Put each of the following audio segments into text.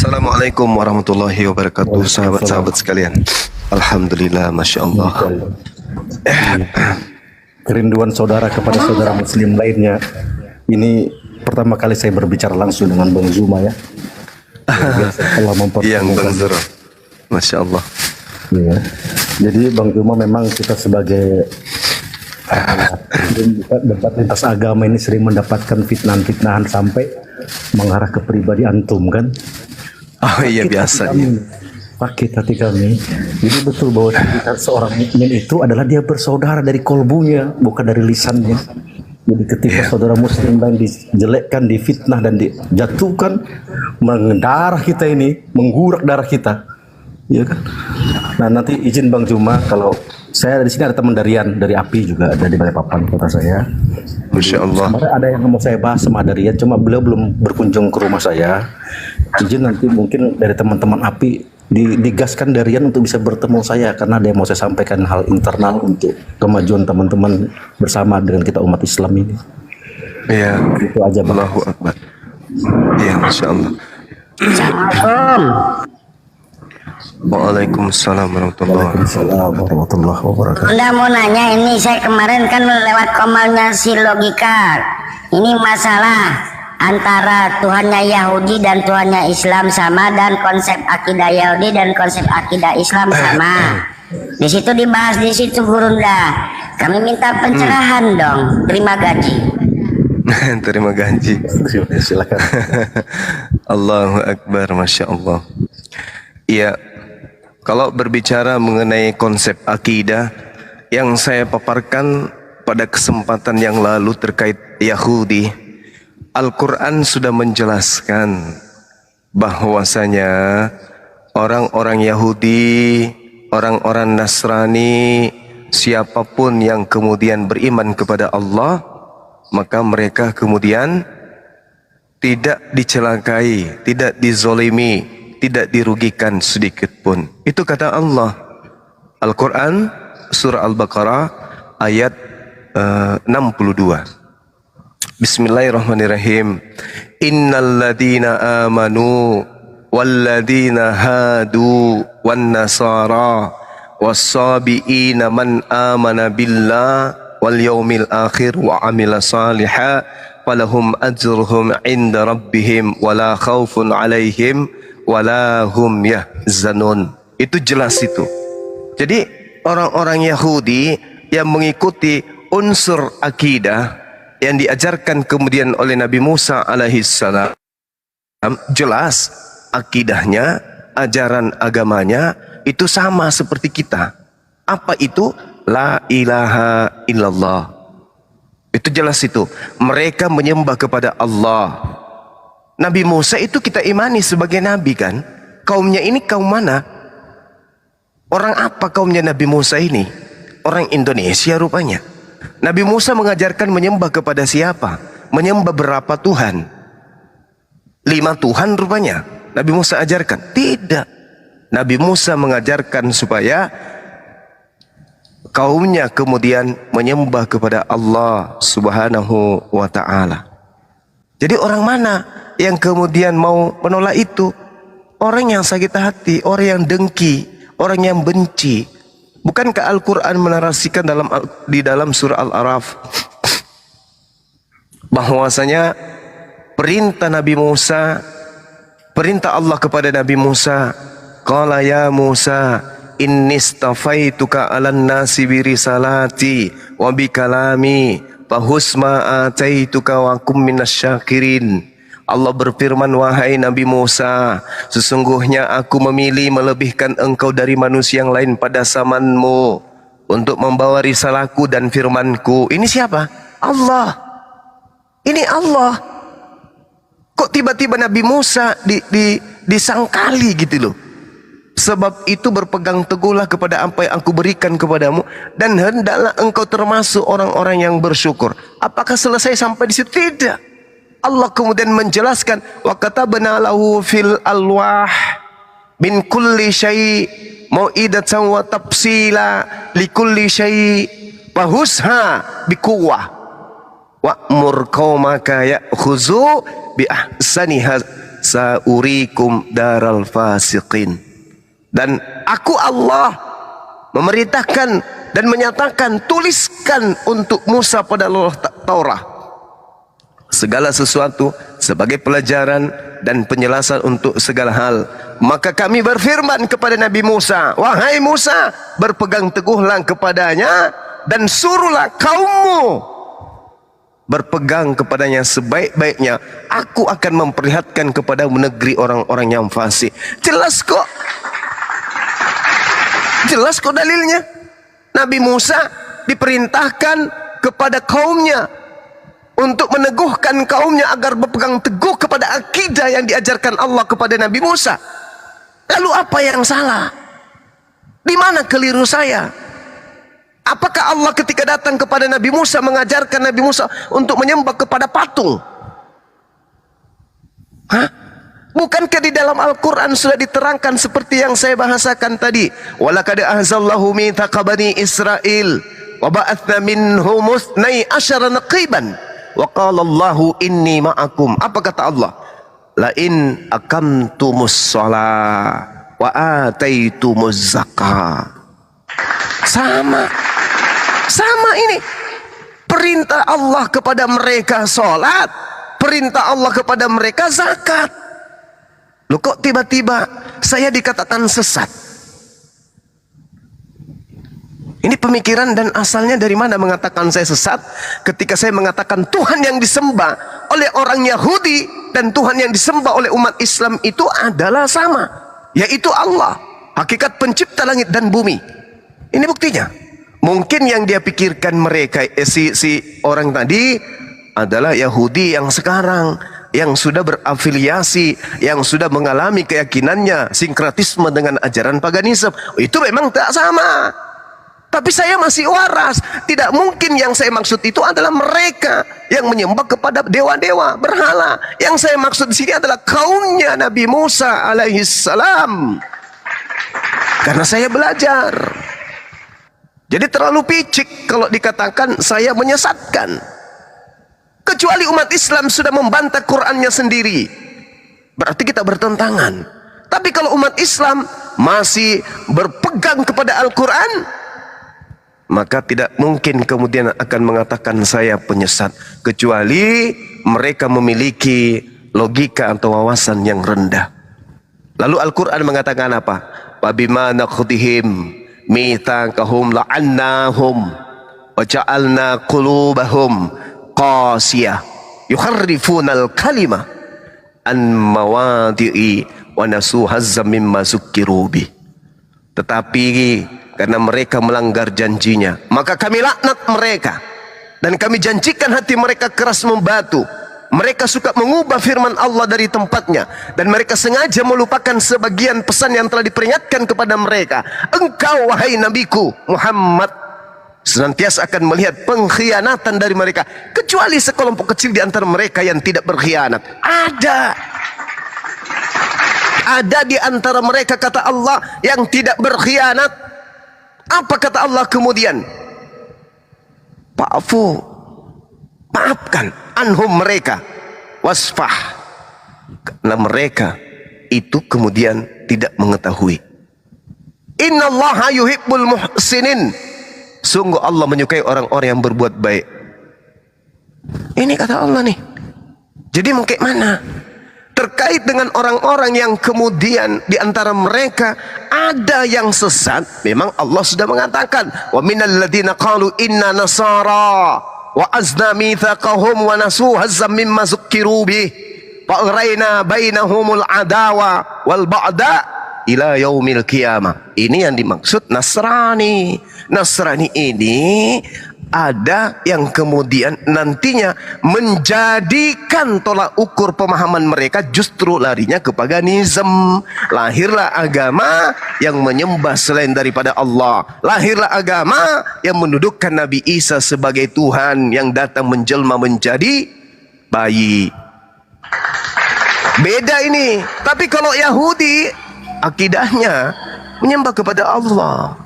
Assalamualaikum warahmatullahi wabarakatuh, sahabat-sahabat sekalian. Alhamdulillah, Masya Allah. Kerinduan saudara kepada saudara muslim lainnya. Ini pertama kali saya berbicara langsung dengan Bang Zuma ya. Allah Yang Bang Zura, Masya Allah. Ya. Jadi Bang Zuma memang kita sebagai debat lintas agama ini sering mendapatkan fitnahan-fitnahan sampai mengarah ke pribadi antum kan. Oh iya, biasanya. Sakit hati kami. Jadi betul bahwa seorang mukmin itu adalah dia bersaudara dari kolbunya, bukan dari lisannya. Jadi ketika saudara muslim lain dijelekkan, difitnah dan dijatuhkan, mendarah kita ini, menggurak darah kita, ya kan? Nah nanti izin Bang Zuma, kalau saya di sini ada teman dari API juga ada di Balikpapan kota saya. Masya Allah. Kemarin ada yang mau saya bahas sama Darian, cuma beliau belum berkunjung ke rumah saya. Izin nanti mungkin dari teman-teman API digaskan Darian untuk bisa bertemu saya, karena ada yang mau saya sampaikan hal internal untuk kemajuan teman-teman bersama dengan kita umat Islam ini. Iya. Itu aja Bang. Allahu Akbar. Iya, Masya Allah. Waalaikumsalam warahmatullahi wabarakatuh. Anda mau nanya ini, saya kemarin kan lewat komalnya si logika. Ini masalah antara Tuhannya Yahudi dan Tuhannya Islam sama, dan konsep akidah Yahudi dan konsep akidah Islam sama. Di situ dibahas, di situ Gurunda. Kami minta pencerahan dong, terima gaji. Terima gaji. Silakan. Allahu Akbar, Masya Allah. Iya, kalau berbicara mengenai konsep akidah yang saya paparkan pada kesempatan yang lalu terkait Yahudi, Al-Quran sudah menjelaskan bahwasanya orang-orang Yahudi, orang-orang Nasrani, siapapun yang kemudian beriman kepada Allah, maka mereka kemudian tidak dicelakai, tidak dizolimi, tidak dirugikan sedikit pun. Itu kata Allah. Al-Quran surah Al-Baqarah ayat 62. Bismillahirrahmanirrahim. Innal ladina amanu wal ladina hadu wan nasara was-sabiina man amana billah wal yaumil akhir wa amila salihan falahum ajruhum inda rabbihim wala khaufun alaihim wala hum yahzanun. Itu jelas itu. Jadi orang-orang Yahudi yang mengikuti unsur akidah yang diajarkan kemudian oleh Nabi Musa alaihissalam, jelas akidahnya, ajaran agamanya itu sama seperti kita. Apa itu? La ilaha illallah. Itu jelas itu. Mereka menyembah kepada Allah. Nabi Musa itu kita imani sebagai nabi kan? Kaumnya ini kaum mana? Orang apa kaumnya Nabi Musa ini? Orang Indonesia rupanya. Nabi Musa mengajarkan menyembah kepada siapa? Menyembah berapa Tuhan? 5 Tuhan rupanya Nabi Musa ajarkan. Tidak. Nabi Musa mengajarkan supaya kaumnya kemudian menyembah kepada Allah Subhanahu wa ta'ala. Jadi orang mana yang kemudian mau menolak itu? Orang yang sakit hati, orang yang dengki, orang yang benci. Bukankah Al-Quran menarasikan di dalam surah Al-A'raf bahwasanya perintah Nabi Musa, perintah Allah kepada Nabi Musa, qala ya Musa inni istafaituka 'alan nasi bi risalati wa bi kalami fahusma ataituka wa kum minasyakirin. Allah berfirman, wahai Nabi Musa, sesungguhnya aku memilih melebihkan engkau dari manusia yang lain pada zamanmu untuk membawa risalahku dan firmanku. Ini siapa? Allah. Ini Allah. Kok tiba-tiba Nabi Musa disangkali gitu loh? Sebab itu berpegang teguhlah kepada apa yang aku berikan kepadamu, dan hendaklah engkau termasuk orang-orang yang bersyukur. Apakah selesai sampai di situ? Tidak. Allah kemudian menjelaskan, wa katabna lahu fil alwah min kulli syai' mau'idatan wa tafsila li kulli syai' fahusha biquwwah wa'mur qaumaka ya'khuzu bi ahsaniha saurikum daral fasiqin. Dan aku Allah memerintahkan dan menyatakan, tuliskan untuk Musa pada lauh Taurat segala sesuatu sebagai pelajaran dan penjelasan untuk segala hal. Maka kami berfirman kepada Nabi Musa, wahai Musa, berpegang teguhlah kepadanya dan suruhlah kaummu berpegang kepadanya sebaik-baiknya. Aku akan memperlihatkan kepada negeri orang-orang yang fasik. Jelas kok. Jelas kok dalilnya. Nabi Musa diperintahkan kepada kaumnya untuk meneguhkan kaumnya agar berpegang teguh kepada akidah yang diajarkan Allah kepada Nabi Musa. Lalu apa yang salah? Di mana keliru saya? Apakah Allah ketika datang kepada Nabi Musa mengajarkan Nabi Musa untuk menyembah kepada patung? Hah? Bukankah di dalam Al-Quran sudah diterangkan seperti yang saya bahasakan tadi? Walaqad ahzallahu mitsaqa bani Israil wa ba'atsna minhum 12 naqiban wa qala Allahu inni ma'akum. Apa kata Allah? La in aqamtumus shalah wa ataitumuz zakah. Sama ini. Perintah Allah kepada mereka salat, perintah Allah kepada mereka zakat. Loh, kok tiba-tiba saya dikatakan sesat? Ini pemikiran dan asalnya dari mana mengatakan saya sesat? Ketika saya mengatakan Tuhan yang disembah oleh orang Yahudi dan Tuhan yang disembah oleh umat Islam itu adalah sama, yaitu Allah, hakikat pencipta langit dan bumi. Ini buktinya. Mungkin yang dia pikirkan mereka, si orang tadi adalah Yahudi yang sekarang, yang sudah berafiliasi, yang sudah mengalami keyakinannya sinkretisme dengan ajaran paganisme. Itu memang tak sama. Tapi saya masih waras. Tidak mungkin yang saya maksud itu adalah mereka yang menyembah kepada dewa-dewa berhala. Yang saya maksud di sini adalah kaumnya Nabi Musa alaihissalam. Karena saya belajar. Jadi terlalu picik kalau dikatakan saya menyesatkan. Kecuali umat Islam sudah membantah Qur'annya sendiri, berarti kita bertentangan. Tapi kalau umat Islam masih berpegang kepada Al-Quran, maka tidak mungkin kemudian akan mengatakan saya penyesat, kecuali mereka memiliki logika atau wawasan yang rendah. Lalu Al-Quran mengatakan apa? Wabima naqdihim mitsaqahum la'annahum wa ja'alna qulubahum qasiyah yuharrifunal kalimah an mawadi'i wa nasu hazzam mimma zukkiru bih. Tetapi karena mereka melanggar janjinya, maka kami laknat mereka dan kami janjikan hati mereka keras membatu. Mereka suka mengubah firman Allah dari tempatnya dan mereka sengaja melupakan sebagian pesan yang telah diperingatkan kepada mereka. Engkau wahai nabiku Muhammad senantiasa akan melihat pengkhianatan dari mereka, kecuali sekelompok kecil di antara mereka yang tidak berkhianat. Ada di antara mereka, kata Allah, yang tidak berkhianat. Apa kata Allah kemudian? Fa'fu, maafkan anhum mereka, wasfah, karena mereka itu kemudian tidak mengetahui. Innallaha yuhibbul muhsinin. Sungguh Allah menyukai orang-orang yang berbuat baik. Ini kata Allah nih. Jadi mau kayak mana? Terkait dengan orang-orang yang kemudian di antara mereka ada yang sesat, memang Allah sudah mengatakan, wa minal ladzina qalu inna nasara wa azna mitsaqahum wa nasu hazzam mimma zukkiru bih fa aghrayna bainahumul adawa wal ba'da ila yaumil qiyamah. Ini yang dimaksud Nasrani. Nasrani ini ada yang kemudian nantinya menjadikan tolak ukur pemahaman mereka justru larinya ke paganisme. Lahirlah agama yang menyembah selain daripada Allah. Lahirlah agama yang mendudukkan Nabi Isa sebagai Tuhan yang datang menjelma menjadi bayi. Beda ini. Tapi kalau Yahudi akidahnya menyembah kepada Allah.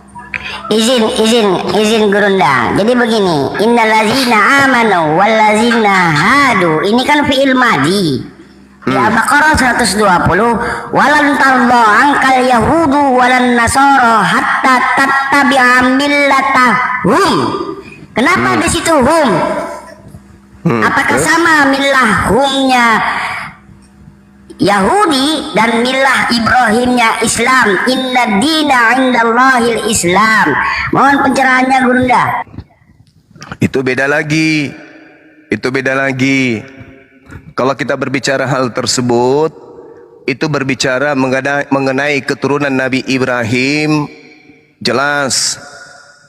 Izin Gurunda. Jadi begini, innallazina amanu wallazina hadu. Ini kan fi'il madhi. Di Al-Baqarah 120, walan tarda angkal yahudu walan nasara hatta tattabi'a millatahum. Kenapa di situ hum? Apakah sama millah humnya Yahudi dan millah Ibrahimnya Islam? Inna dina indallahil Islam. Mohon pencerahannya Gurunda. Itu beda lagi. Itu beda lagi. Kalau kita berbicara hal tersebut, itu berbicara mengenai keturunan Nabi Ibrahim, jelas.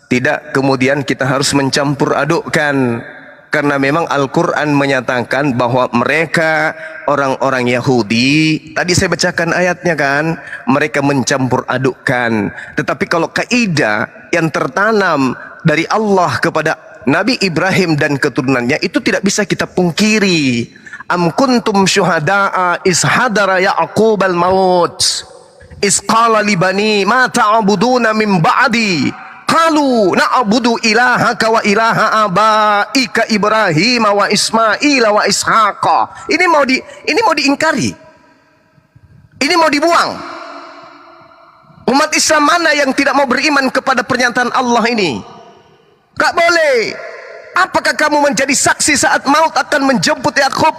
Tidak kemudian kita harus mencampur adukkan. Karena memang Al-Quran menyatakan bahwa mereka orang-orang Yahudi, tadi saya bacakan ayatnya kan, mereka mencampur adukkan. Tetapi kalau kaidah yang tertanam dari Allah kepada Nabi Ibrahim dan keturunannya itu tidak bisa kita pungkiri. Am kuntum syuhada'a is hadara Ya'qub al-maut is qala li bani ma ta'buduna min ba'di qalu na'budu ilahaka wa ilaha abaika Ibrahim wa Ismail wa Ishaqa. Ini mau diingkari. Ini mau dibuang. Umat Islam mana yang tidak mau beriman kepada pernyataan Allah ini? Gak boleh. Apakah kamu menjadi saksi saat maut akan menjemput Yakub?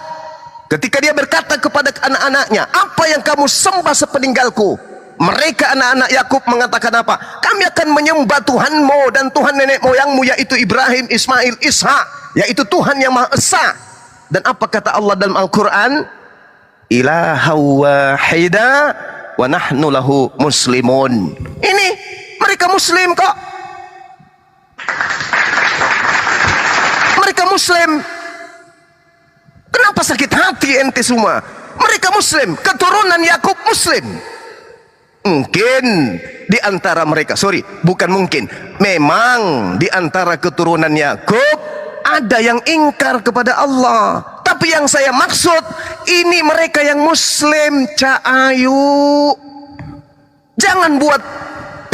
Ketika dia berkata kepada anak-anaknya, apa yang kamu sembah sepeninggalku? Mereka anak-anak Yakub mengatakan apa? Kami akan menyembah Tuhanmu dan Tuhan nenek moyangmu, yaitu Ibrahim, Ismail, Ishak, yaitu Tuhan yang Maha Esa. Dan apa kata Allah dalam Al-Quran? Ilaha wahida wa nahnu lahu muslimun. Ini mereka Muslim kok. Mereka Muslim. Kenapa sakit hati ente semua? Mereka Muslim, keturunan Yakub Muslim. Mungkin di antara mereka, bukan mungkin, memang di antara keturunan Yakub ada yang ingkar kepada Allah. Tapi yang saya maksud, ini mereka yang Muslim, Cak Ayu. Jangan buat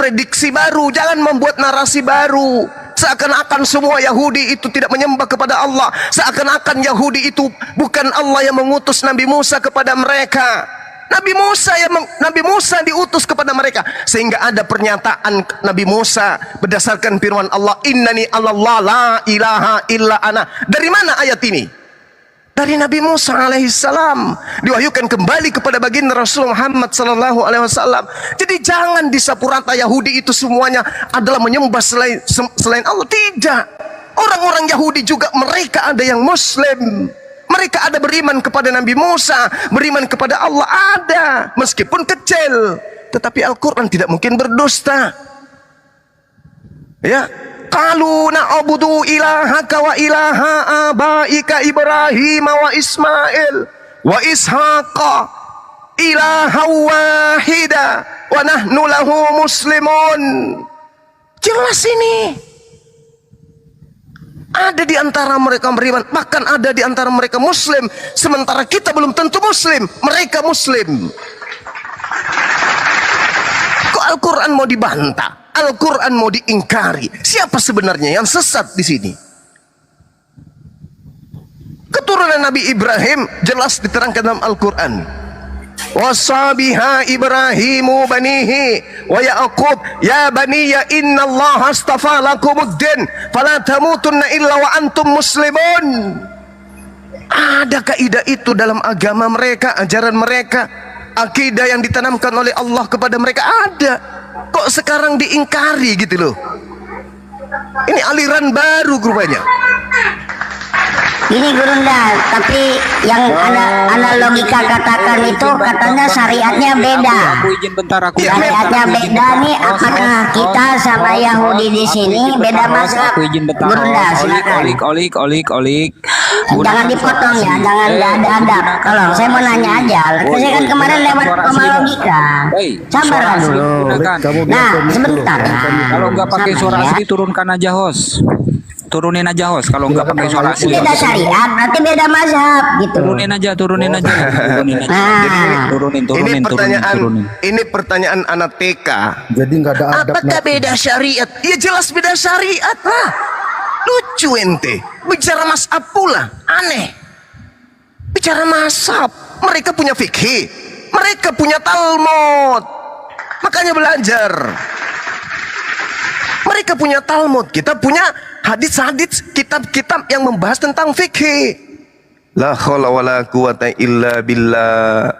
prediksi baru, jangan membuat narasi baru. Seakan-akan semua Yahudi itu tidak menyembah kepada Allah. Seakan-akan Yahudi itu bukan Allah yang mengutus Nabi Musa kepada mereka. Nabi Musa diutus kepada mereka. Sehingga ada pernyataan Nabi Musa berdasarkan firman Allah, innani Allah la ilaha illa ana. Dari mana ayat ini? Dari Nabi Musa alaihissalam, diwahyukan kembali kepada baginda Rasul Muhammad sallallahu alaihi wasallam. Jadi jangan disapu rata Yahudi itu semuanya adalah menyembah selain Allah. Tidak. Orang-orang Yahudi juga mereka ada yang Muslim. Mereka ada beriman kepada Nabi Musa, beriman kepada Allah, ada, meskipun kecil. Tetapi Al-Quran tidak mungkin berdusta. Ya, qalu na'budu ilahaka wa ilaha abaika Ibrahim wa Ismail wa Ishaqa ilaha wahida wa nahnu lahu muslimun. Jelas ini. Ada di antara mereka beriman, bahkan ada di antara mereka Muslim, sementara kita belum tentu Muslim, mereka Muslim. Kok Al-Quran mau dibantah? Al-Quran mau diingkari? Siapa sebenarnya yang sesat di sini? Keturunan Nabi Ibrahim jelas diterangkan dalam Al-Quran. Wasabiha Ibrahimu banihi wa Ya'qub ya baniya innallaha astafa lakumuddin fala tamutunna illa wa antum muslimun. Ada kaidah itu dalam agama mereka, ajaran mereka, akidah yang ditanamkan oleh Allah kepada mereka ada. Kok sekarang diingkari gitu loh? Ini aliran baru rupanya. Ini Gurunda, tapi yang ana logika katakan itu katanya syariatnya beda. Aku izin bentar, Syariatnya beda nih, apakah kita sama Yahudi di sini beda mazhab? Aku izin bentar. Gurunda, silakan. Olik. Jangan dipotong ya, jangan nggak ada adab. Kalau saya mau nanya aja, saya kan kemarin lewat koma logika. Sabarlah dulu. Nah, sebentar. Kalau nggak pakai suara asli turunkan aja host. Turunin aja host kalau nggak pakai suara asli. Beda syariat, berarti beda mazhab gitu. Turunin aja. Turunin aja. Turunin. Ini pertanyaan anak TK. Jadi nggak ada adab. Apakah beda syariat? Ya jelas beda syariat lah. Lucu ente. Bicara mazhab pula. Aneh. Bicara mazhab. Mereka punya fikih, mereka punya Talmud, makanya belajar. Mereka punya Talmud, kita punya hadis-hadis, kitab-kitab yang membahas tentang fikih. La haula wala quwata illa billah.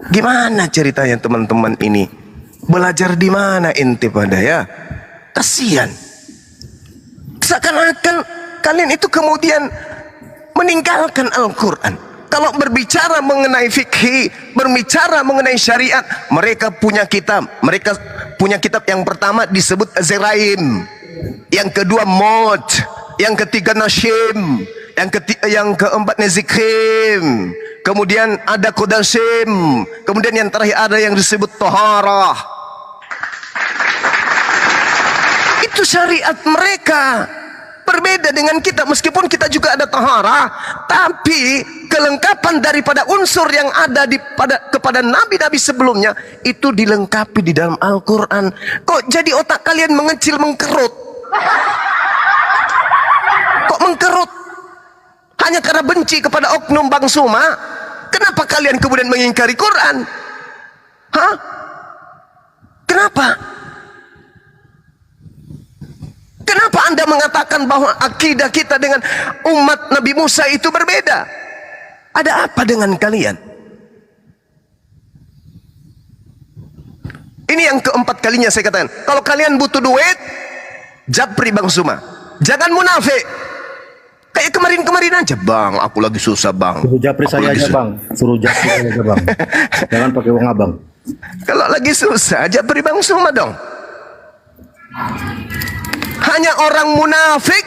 Gimana ceritanya teman-teman ini? Belajar di mana ente pada ya? Kasihan. Seakan-akan kalian itu kemudian meninggalkan Al-Quran. Kalau berbicara mengenai fikih, berbicara mengenai syariat, mereka punya kitab. Mereka punya kitab yang pertama disebut Ziraim, yang kedua Mod, yang ketiga Nashim, yang keempat Zikim, kemudian ada Qudasim, kemudian yang terakhir ada yang disebut Taharah. Itu syariat mereka. Berbeda dengan kita, meskipun kita juga ada taharah, tapi kelengkapan daripada unsur yang ada kepada nabi-nabi sebelumnya itu dilengkapi di dalam Al-Quran. Kok jadi otak kalian mengecil, mengkerut? Kok mengkerut? Hanya karena benci kepada oknum Bang Suma? Kenapa kalian kemudian mengingkari Quran? Hah? Kenapa? Kenapa Anda mengatakan bahwa akidah kita dengan umat Nabi Musa itu berbeda? Ada apa dengan kalian? Ini yang keempat kalinya saya katakan, kalau kalian butuh duit, japri Bang Suma. Jangan munafik. Kayak kemarin-kemarin aja, Bang, aku lagi susah, Bang. Suruh japri saya aja, Bang. Suruh japri saya aja, Bang. Jangan pakai uang abang. Kalau lagi susah, japri Bang Suma dong. Hanya orang munafik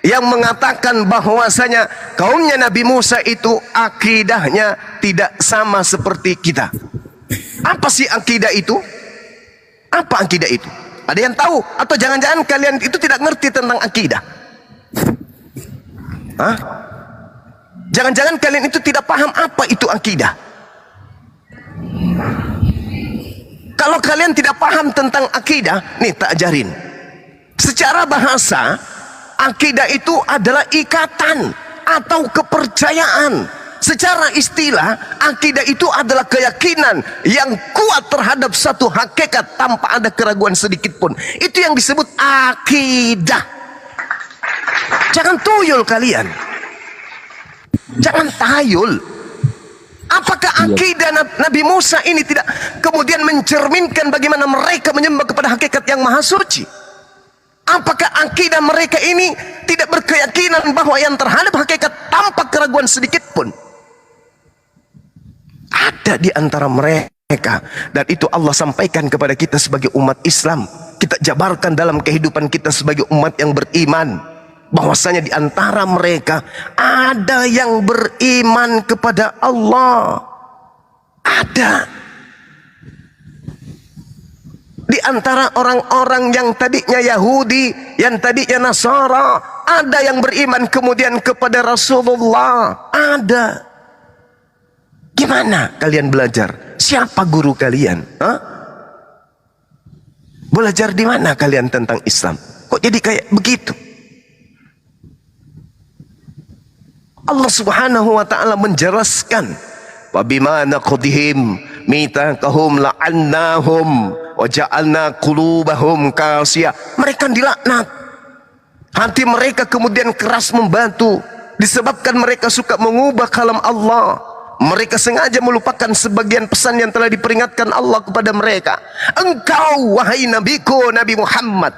yang mengatakan bahwasanya kaumnya Nabi Musa itu akidahnya tidak sama seperti kita. Apa sih akidah itu? Apa akidah itu? Ada yang tahu? Atau jangan-jangan kalian itu tidak ngerti tentang akidah? Hah? Jangan-jangan kalian itu tidak paham apa itu akidah? Kalau kalian tidak paham tentang akidah, nih tak ajarin. Secara bahasa, akidah itu adalah ikatan atau kepercayaan. Secara istilah, akidah itu adalah keyakinan yang kuat terhadap satu hakikat tanpa ada keraguan sedikit pun. Itu yang disebut akidah. Jangan tuyul kalian. Jangan tahayul. Apakah akidah Nabi Musa ini tidak kemudian mencerminkan bagaimana mereka menyembah kepada hakikat yang maha suci? Apakah akidah mereka ini tidak berkeyakinan bahwa yang terhadap hakikat tanpa keraguan sedikit pun? Ada di antara mereka, dan itu Allah sampaikan kepada kita sebagai umat Islam. Kita jabarkan dalam kehidupan kita sebagai umat yang beriman, bahwasanya di antara mereka ada yang beriman kepada Allah. Ada. Di antara orang-orang yang tadinya Yahudi, yang tadinya Nasara, ada yang beriman kemudian kepada Rasulullah. Ada. Gimana kalian belajar? Siapa guru kalian? Hah? Belajar di mana kalian tentang Islam? Kok jadi kayak begitu? Allah Subhanahu wa taala menjelaskan, "Wa bima naqdihim mitsaqahum la'annahum wa ja'alna qulubahum qasiyah." Mereka dilaknat. Hati mereka kemudian keras membatu disebabkan mereka suka mengubah kalam Allah. Mereka sengaja melupakan sebagian pesan yang telah diperingatkan Allah kepada mereka. Engkau wahai nabiku Nabi Muhammad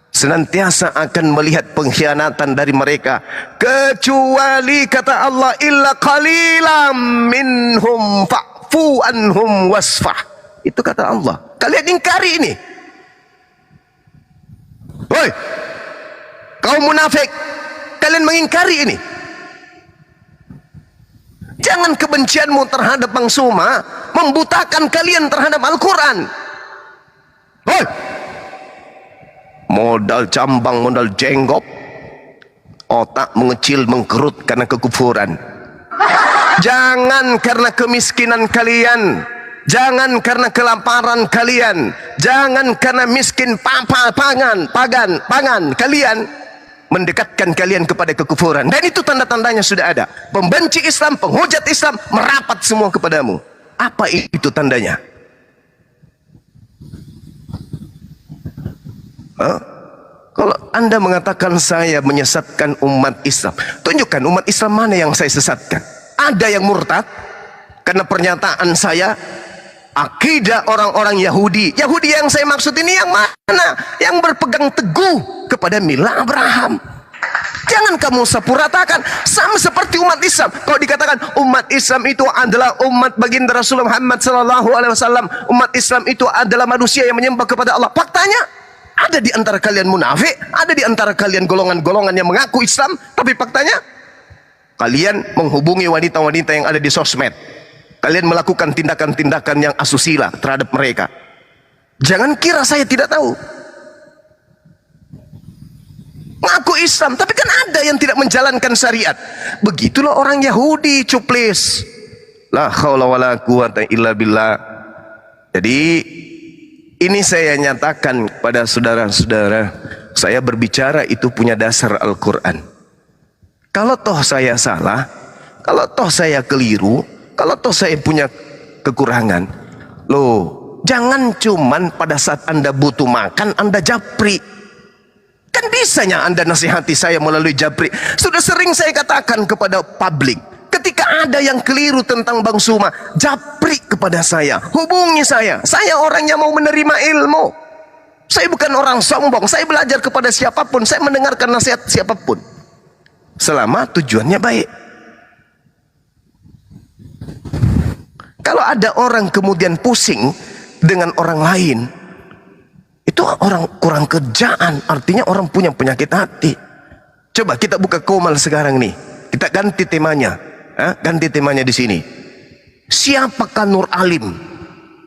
senantiasa akan melihat pengkhianatan dari mereka, kecuali kata Allah illa qalilam minhum fa'fu anhum wasfah. Itu kata Allah. Kalian ingkari ini. Woi, kaum munafik, kalian mengingkari ini. Jangan kebencianmu terhadap Bang Suma membutakan kalian terhadap Al-Quran. Hoi, modal cambang, modal jenggot, otak mengecil, mengkerut karena kekufuran. Jangan karena kemiskinan kalian, jangan karena kelaparan kalian, jangan karena miskin pangan kalian mendekatkan kalian kepada kekufuran. Dan itu tanda-tandanya sudah ada. Pembenci Islam, penghujat Islam merapat semua kepadamu. Apa itu tandanya? Kalau Anda mengatakan saya menyesatkan umat Islam, tunjukkan umat Islam mana yang saya sesatkan. Ada yang murtad karena pernyataan saya. Akidah orang-orang Yahudi. Yahudi yang saya maksud ini yang mana? Yang berpegang teguh kepada milah Abraham. Jangan kamu sapuratakan sama seperti umat Islam. Kalau dikatakan umat Islam itu adalah umat baginda Rasulullah Muhammad SAW, umat Islam itu adalah manusia yang menyembah kepada Allah. Faktanya ada di antara kalian munafik, ada di antara kalian golongan-golongan yang mengaku Islam, tapi faktanya kalian menghubungi wanita-wanita yang ada di sosmed. Kalian melakukan tindakan-tindakan yang asusila terhadap mereka. Jangan kira saya tidak tahu. Ngaku Islam, tapi kan ada yang tidak menjalankan syariat. Begitulah orang Yahudi, cuplis. La haula wala quwata illa billah. Jadi ini saya nyatakan pada saudara-saudara, saya berbicara itu punya dasar Al-Quran. Kalau toh saya salah, kalau toh saya keliru, kalau toh saya punya kekurangan, loh, jangan cuman pada saat Anda butuh makan Anda japri. Kan bisanya Anda nasihati saya melalui japri. Sudah sering saya katakan kepada publik, ketika ada yang keliru tentang Bang Suma, japri kepada saya, hubungi saya. Saya orang yang mau menerima ilmu. Saya bukan orang sombong. Saya belajar kepada siapapun, saya mendengarkan nasihat siapapun, selama tujuannya baik. Kalau ada orang kemudian pusing dengan orang lain, itu orang kurang kerjaan, artinya orang punya penyakit hati. Coba kita buka Komal sekarang nih, kita ganti temanya, ganti temanya di sini. Siapakah Nur Alim?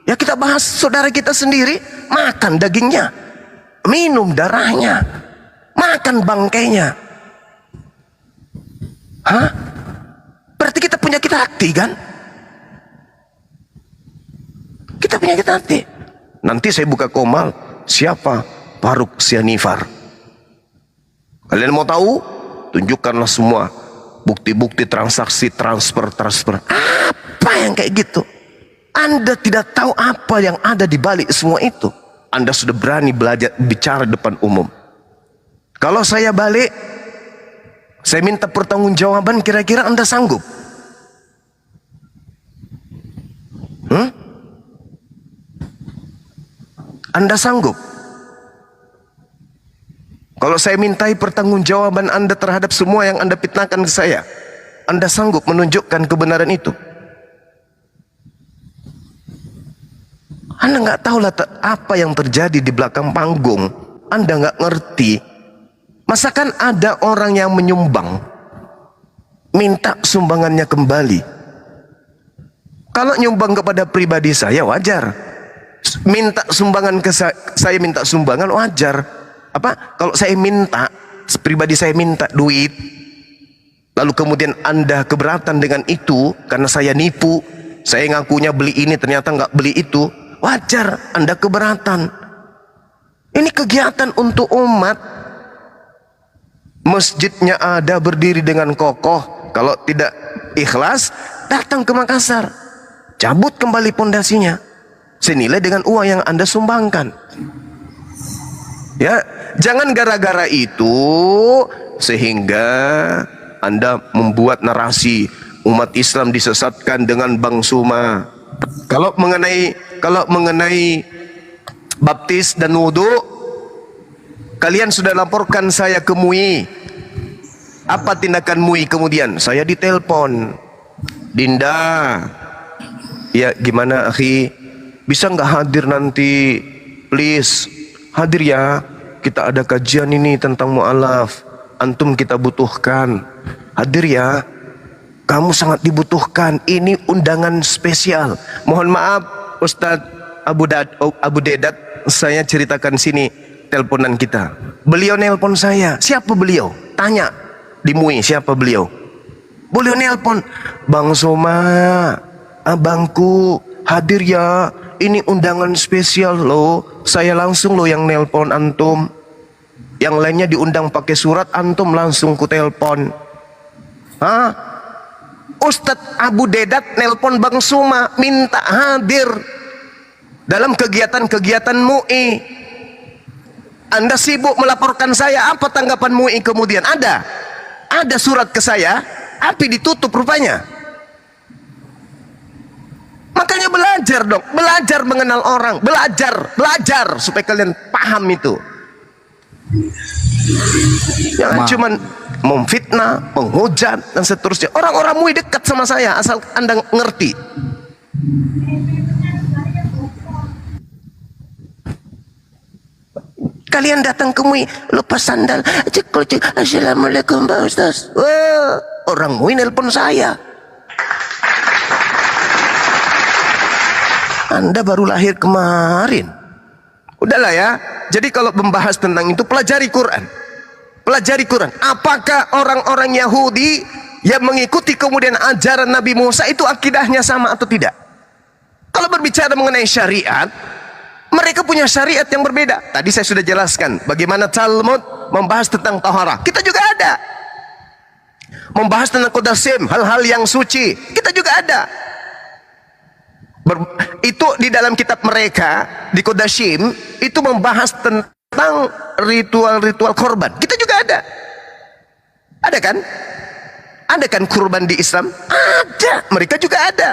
Ya kita bahas saudara kita sendiri, makan dagingnya, minum darahnya, makan bangkainya. Berarti kita punya hati kan? Kita punya hati. Nanti saya buka Komal, siapa Faruk Sianifar. Kalian mau tahu? Tunjukkanlah semua bukti-bukti transaksi transfer. Apa yang kayak gitu? Anda tidak tahu apa yang ada di balik semua itu. Anda sudah berani belajar bicara depan umum. Kalau saya balik, saya minta pertanggungjawaban, kira-kira Anda sanggup? Anda sanggup? Kalau saya mintai pertanggungjawaban Anda terhadap semua yang Anda fitnahkan ke saya, Anda sanggup menunjukkan kebenaran itu? Anda nggak tahu lah apa yang terjadi di belakang panggung. Anda nggak ngerti. Masakan ada orang yang menyumbang, minta sumbangannya kembali. Kalau nyumbang kepada pribadi saya wajar. Minta sumbangan ke saya minta sumbangan wajar. Kalau saya minta, pribadi saya minta duit, lalu kemudian Anda keberatan dengan itu karena saya nipu, saya ngakunya beli ini ternyata nggak beli itu, wajar Anda keberatan. Ini kegiatan untuk umat. Masjidnya ada berdiri dengan kokoh. Kalau tidak ikhlas, datang ke Makassar, cabut kembali pondasinya, senilai dengan uang yang Anda sumbangkan. Ya, jangan gara-gara itu sehingga Anda membuat narasi umat Islam disesatkan dengan Bang Suma. Kalau mengenai baptis dan wudhu, kalian sudah laporkan saya ke MUI. Apa tindakan MUI kemudian? Saya ditelepon, Dinda, ya gimana akhi, bisa nggak hadir nanti, please hadir ya, kita ada kajian ini tentang mu'alaf, antum kita butuhkan, hadir ya, kamu sangat dibutuhkan, ini undangan spesial. Mohon maaf Ustadz Abu Dedat, saya ceritakan sini teleponan kita. Beliau nelpon saya, siapa beliau? Tanya di MUI siapa beliau. Beliau nelpon, Bang Soma, abangku hadir ya, ini undangan spesial loh. Saya langsung loh yang nelpon antum. Yang lainnya diundang pakai surat, antum langsung ku telepon. Ustadz Abu Dedat nelpon Bang Suma minta hadir dalam kegiatan-kegiatan MUI. Anda sibuk melaporkan saya, apa tanggapan MUI kemudian? Ada surat ke saya, tapi ditutup rupanya. Makanya belajar dong, belajar mengenal orang, belajar supaya kalian paham itu. Jangan cuman memfitnah, menghujat dan seterusnya. Orang-orang MUI dekat sama saya, asal Anda ngerti. Kalian datang ke MUI lepas sandal, cek, assalamualaikum Pak Ustaz. Wah, orang MUI nelpon saya. Anda baru lahir kemarin. Udahlah ya. Jadi kalau membahas tentang itu, pelajari Quran. Pelajari Quran. Apakah orang-orang Yahudi yang mengikuti kemudian ajaran Nabi Musa itu akidahnya sama atau tidak? Kalau berbicara mengenai syariat, mereka punya syariat yang berbeda. Tadi saya sudah jelaskan bagaimana Talmud membahas tentang taharah. Kita juga ada. Membahas tentang Qadasim, hal-hal yang suci. Kita juga ada. Itu di dalam kitab mereka di Qadasim itu membahas tentang ritual-ritual korban. Kita juga ada. Ada kan? Ada kan kurban di Islam? Ada. Mereka juga ada.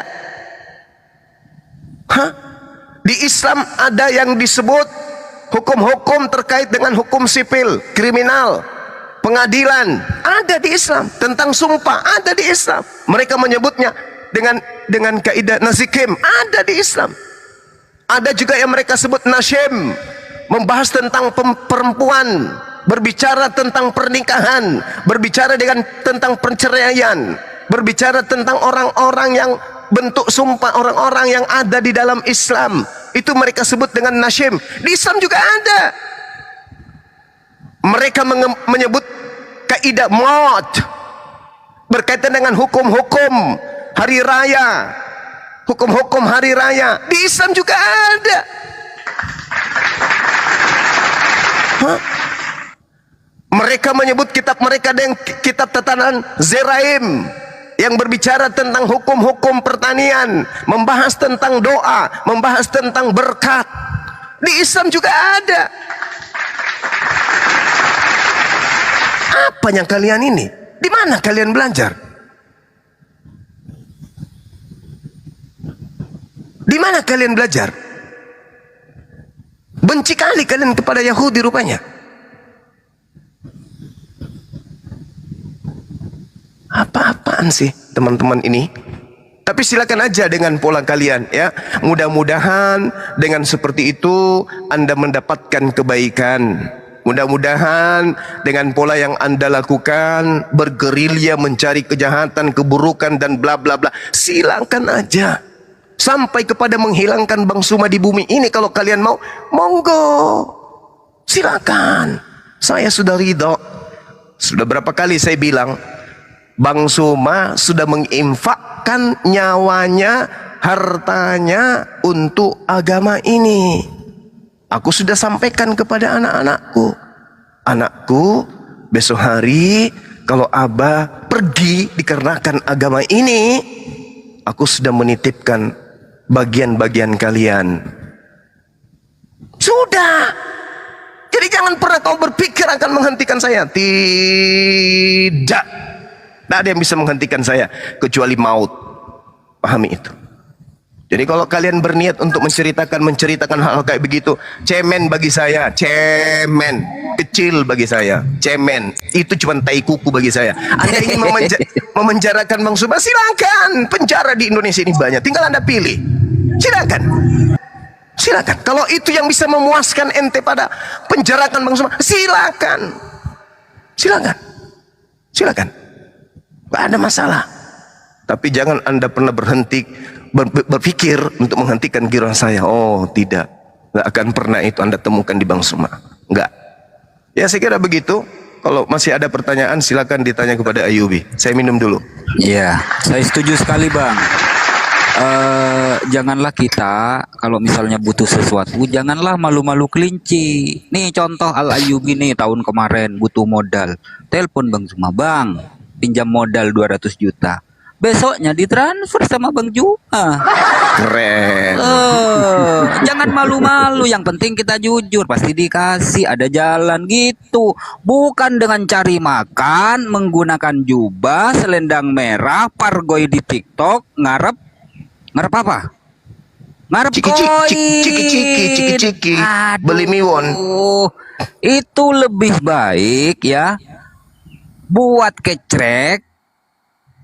Di Islam ada yang disebut hukum-hukum terkait dengan hukum sipil, kriminal, pengadilan. Ada di Islam. Tentang sumpah ada di Islam. Mereka menyebutnya dengan kaidah nazikim, ada di Islam. Ada juga yang mereka sebut nasyim, membahas tentang perempuan, berbicara tentang pernikahan, berbicara tentang perceraian, berbicara tentang orang-orang yang bentuk sumpah, orang-orang yang ada di dalam Islam. Itu mereka sebut dengan nasyim. Di Islam juga ada. Mereka menyebut kaidah maut, berkaitan dengan hukum-hukum hari raya, hukum-hukum hari raya. Di Islam juga ada. Mereka menyebut kitab mereka dengan kitab tatanan Zeraim, yang berbicara tentang hukum-hukum pertanian, membahas tentang doa, membahas tentang berkat. Di Islam juga ada. Apa yang kalian ini? Di mana kalian belajar? Di mana kalian belajar? Benci kali kalian kepada Yahudi rupanya. Apa-apaan sih teman-teman ini? Tapi silakan aja dengan pola kalian ya. Mudah-mudahan dengan seperti itu Anda mendapatkan kebaikan. Mudah-mudahan dengan pola yang Anda lakukan, bergerilya mencari kejahatan, keburukan dan bla bla bla, silakan aja. Sampai kepada menghilangkan Bang Suma di bumi ini, kalau kalian mau, monggo. Silakan. Saya sudah ridho. Sudah berapa kali saya bilang, Bang Suma sudah menginfakkan nyawanya, hartanya untuk agama ini. Aku sudah sampaikan kepada anak-anakku. Anakku, besok hari kalau Abah pergi dikarenakan agama ini, aku sudah menitipkan bagian-bagian kalian. Sudah. Jadi jangan pernah kau berpikir akan menghentikan saya. Tidak. Tidak ada yang bisa menghentikan saya kecuali maut. Pahami itu. Jadi kalau kalian berniat untuk menceritakan hal-hal kayak begitu, cemen bagi saya, cemen, kecil bagi saya, cemen. Itu cuma tai kuku bagi saya. Anda ingin memenjarakan Bang Suma, silakan. Penjara di Indonesia ini banyak, tinggal Anda pilih. Silakan. Silakan. Kalau itu yang bisa memuaskan ente pada penjarakan Bang Suma, silakan. Silakan. Silakan. Gak ada masalah. Tapi jangan Anda pernah berpikir untuk menghentikan gairah saya. Oh tidak, nggak akan pernah itu Anda temukan di Bang Suma. Nggak. Ya saya kira begitu. Kalau masih ada pertanyaan silakan ditanya kepada Ayubi. Saya minum dulu. Iya, saya setuju sekali Bang. Janganlah kita kalau misalnya butuh sesuatu, janganlah malu-malu kelinci. Nih contoh Al Ayyubi nih tahun kemarin butuh modal, telepon Bang Zuma, Bang, pinjam modal 200 juta. Besoknya ditransfer sama Bang Juma. Keren. Jangan malu-malu, yang penting kita jujur, pasti dikasih, ada jalan gitu. Bukan dengan cari makan, menggunakan jubah, selendang merah, pargoy di TikTok, ngarep apa? Ngarep Ciki-ciki. Beli miwon. Itu lebih baik ya, buat kecrek,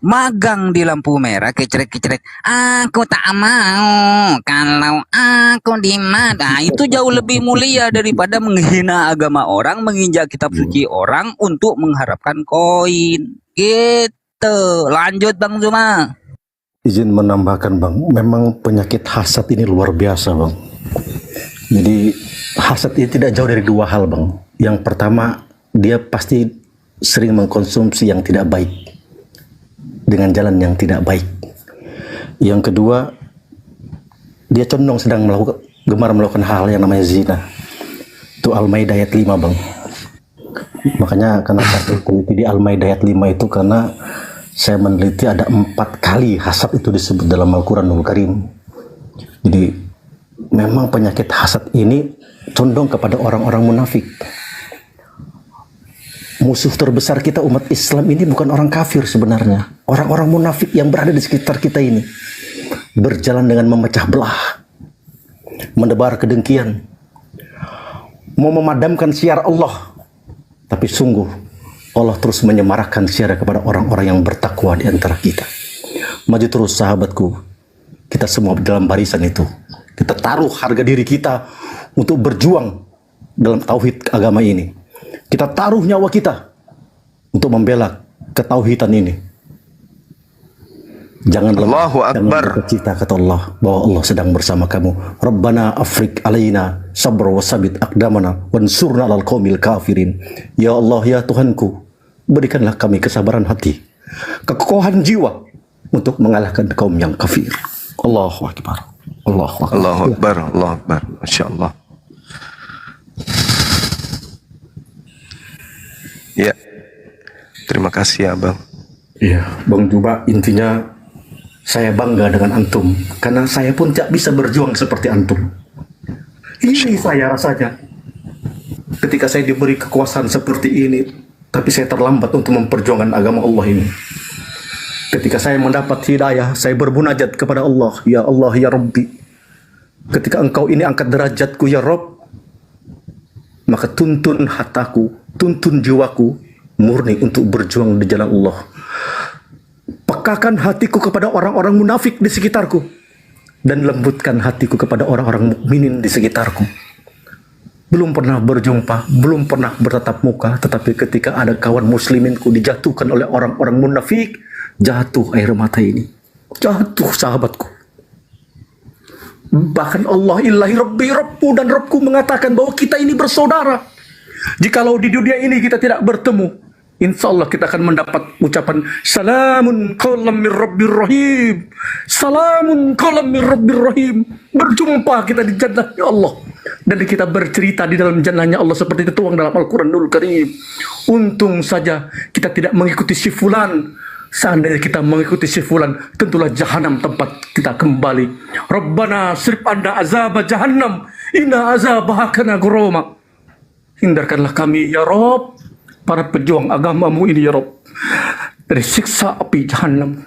magang di lampu merah, kecrek-kecrek. Aku tak mau kalau aku dimana. Itu jauh lebih mulia daripada menghina agama orang, menginjak kitab suci orang untuk mengharapkan koin. Gitu. Lanjut Bang Zuma. Izin menambahkan Bang, memang penyakit hasad ini luar biasa Bang. Jadi hasad ini tidak jauh dari dua hal Bang. Yang pertama, dia pasti sering mengkonsumsi yang tidak baik dengan jalan yang tidak baik. Yang kedua, dia condong sedang gemar melakukan hal yang namanya zina. Itu Al-Maidah ayat 5 Bang. Makanya kenapa saya teliti di Al-Maidah ayat 5 itu, karena saya meneliti ada 4 kali hasad itu disebut dalam Al-Quranul Karim. Jadi memang penyakit hasad ini condong kepada orang-orang munafik. Musuh terbesar kita umat Islam ini bukan orang kafir sebenarnya. Orang-orang munafik yang berada di sekitar kita ini. Berjalan dengan memecah belah. Menebar kedengkian. Mau memadamkan siar Allah. Tapi sungguh Allah terus menyemarakkan siar kepada orang-orang yang bertakwa di antara kita. Maju terus sahabatku. Kita semua dalam barisan itu. Kita taruh harga diri kita untuk berjuang dalam tauhid agama ini. Kita taruh nyawa kita untuk membela ketauhidan ini. Jangan Allahu Akbar. Cita kata Allah bahwa Allah sedang bersama kamu. Rabbana afrik alaina sabra wa sabit aqdamana wansurna alal qaumil kafirin. Ya Allah, ya Tuhanku, berikanlah kami kesabaran hati, kekokohan jiwa untuk mengalahkan kaum yang kafir. Allahu Akbar. Allahu Akbar. Allahu Akbar. Allahu Akbar. Masya Allah. Ya, terima kasih ya Bang. Iya, Bang Juba, intinya saya bangga dengan antum karena saya pun tidak bisa berjuang seperti antum. Ini saya rasanya ketika saya diberi kekuasaan seperti ini, tapi saya terlambat untuk memperjuangkan agama Allah ini. Ketika saya mendapat hidayah, saya bermunajat kepada Allah, ya Allah, ya Rabbi. Ketika engkau ini angkat derajatku, ya Rabb, maka tuntun hataku, tuntun jiwaku murni untuk berjuang di jalan Allah. Pekakan hatiku kepada orang-orang munafik di sekitarku dan lembutkan hatiku kepada orang-orang mukminin di sekitarku. Belum pernah berjumpa, belum pernah bertatap muka, tetapi ketika ada kawan musliminku dijatuhkan oleh orang-orang munafik, jatuh air mata ini. Jatuh sahabatku. Bahkan Allah ilahi Rabbi, Rabbu dan Rabbku mengatakan bahwa kita ini bersaudara. Jikalau di dunia ini kita tidak bertemu, insya Allah kita akan mendapat ucapan Salamun qawlam min Rabbir Rahim. Salamun qawlam min Rabbir Rahim. Berjumpa kita di jannahnya Allah. Dan kita bercerita di dalam jannahnya Allah seperti dituang dalam Al-Quranul Karim. Untung saja kita tidak mengikuti si fulan. Seandainya kita mengikuti si fulan, tentulah jahanam tempat kita kembali. Rabbana sirif anna azab jahannam, inna azabaha kana ghurama. Hindarkanlah kami ya Rabb, para pejuang agamamu ini ya Rabb, dari siksa api jahanam.